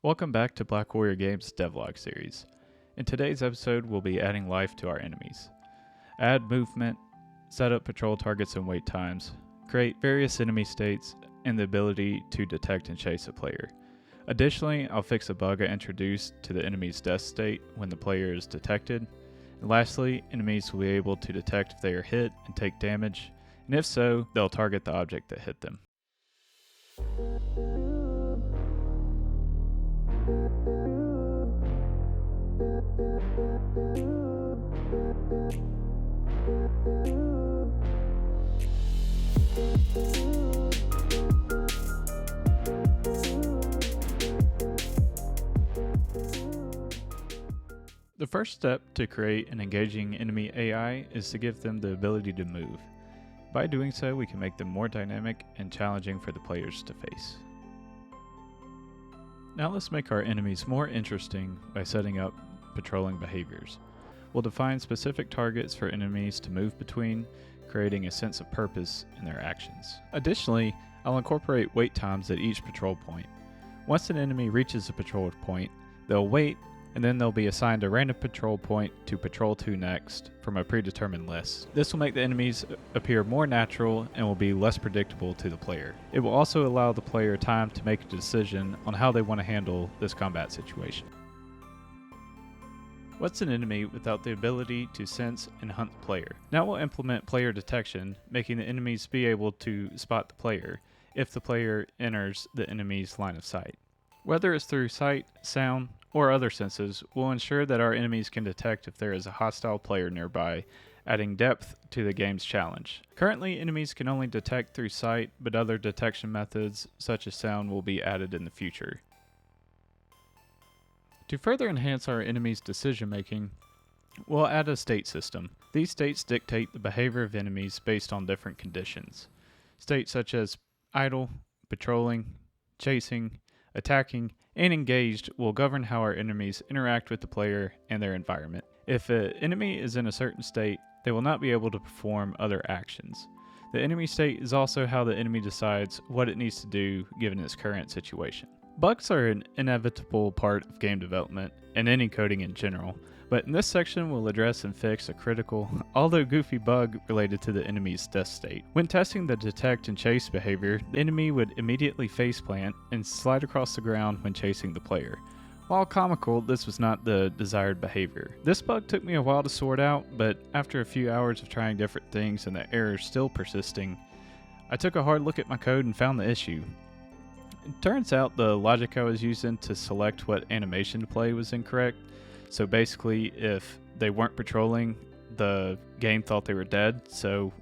Welcome back to Black Warrior Games' Devlog series. In today's episode, we'll be adding life to our enemies. Add movement, set up patrol targets and wait times, create various enemy states, and the ability to detect and chase a player. Additionally, I'll fix a bug I introduced to the enemy's death state when the player is detected. And lastly, enemies will be able to detect if they are hit and take damage, and if so, they'll target the object that hit them. The first step to create an engaging enemy AI is to give them the ability to move. By doing so, we can make them more dynamic and challenging for the players to face. Now let's make our enemies more interesting by setting up patrolling behaviors. We'll define specific targets for enemies to move between, creating a sense of purpose in their actions. Additionally, I'll incorporate wait times at each patrol point. Once an enemy reaches a patrol point, they'll wait, and then they'll be assigned a random patrol point to patrol to next from a predetermined list. This will make the enemies appear more natural and will be less predictable to the player. It will also allow the player time to make a decision on how they want to handle this combat situation. What's an enemy without the ability to sense and hunt the player? Now we'll implement player detection, making the enemies be able to spot the player if the player enters the enemy's line of sight. Whether it's through sight, sound, or other senses, we'll ensure that our enemies can detect if there is a hostile player nearby, adding depth to the game's challenge. Currently, enemies can only detect through sight, but other detection methods, such as sound, will be added in the future. To further enhance our enemies' decision-making, we'll add a state system. These states dictate the behavior of enemies based on different conditions. States such as idle, patrolling, chasing, attacking, and engaged will govern how our enemies interact with the player and their environment. If an enemy is in a certain state, they will not be able to perform other actions. The enemy state is also how the enemy decides what it needs to do given its current situation. Bugs are an inevitable part of game development and any coding in general, but in this section we'll address and fix a critical, although goofy bug related to the enemy's death state. When testing the detect and chase behavior, the enemy would immediately faceplant and slide across the ground when chasing the player. While comical, this was not the desired behavior. This bug took me a while to sort out, but after a few hours of trying different things and the errors still persisting, I took a hard look at my code and found the issue. It turns out the logic I was using to select what animation to play was incorrect. So basically, if they weren't patrolling, the game thought they were dead, so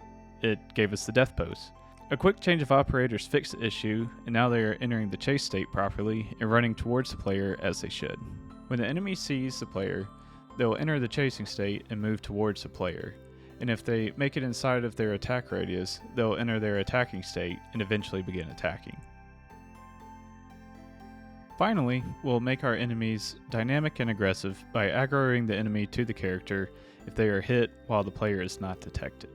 it gave us the death pose. A quick change of operators fixed the issue, and now they are entering the chase state properly and running towards the player as they should. When the enemy sees the player, they will enter the chasing state and move towards the player. And if they make it inside of their attack radius, they'll enter their attacking state and eventually begin attacking. Finally, we'll make our enemies dynamic and aggressive by aggroing the enemy to the character if they are hit while the player is not detected.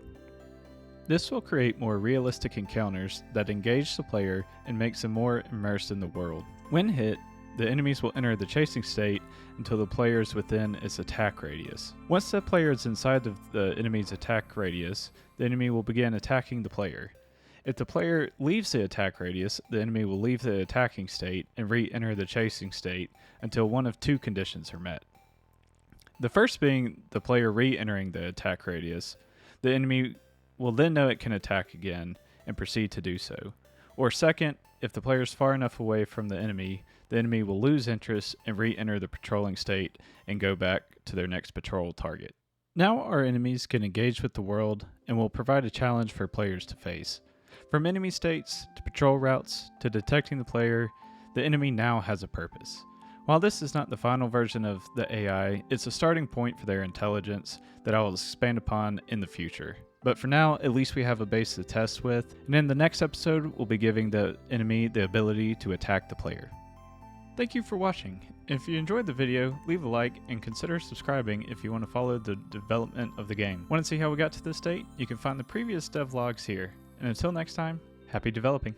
This will create more realistic encounters that engage the player and makes them more immersed in the world. When hit, the enemies will enter the chasing state until the player is within its attack radius. Once the player is inside of the enemy's attack radius, the enemy will begin attacking the player. If the player leaves the attack radius, the enemy will leave the attacking state and re-enter the chasing state until one of two conditions are met. The first being the player re-entering the attack radius. The enemy will then know it can attack again and proceed to do so. Or second, if the player is far enough away from the enemy will lose interest and re-enter the patrolling state and go back to their next patrol target. Now our enemies can engage with the world and will provide a challenge for players to face. From enemy states, to patrol routes, to detecting the player, the enemy now has a purpose. While this is not the final version of the AI, it's a starting point for their intelligence that I will expand upon in the future. But for now, at least we have a base to test with, and in the next episode, we'll be giving the enemy the ability to attack the player. Thank you for watching. If you enjoyed the video, leave a like and consider subscribing if you want to follow the development of the game. Want to see how we got to this state? You can find the previous devlogs here. And until next time, happy developing.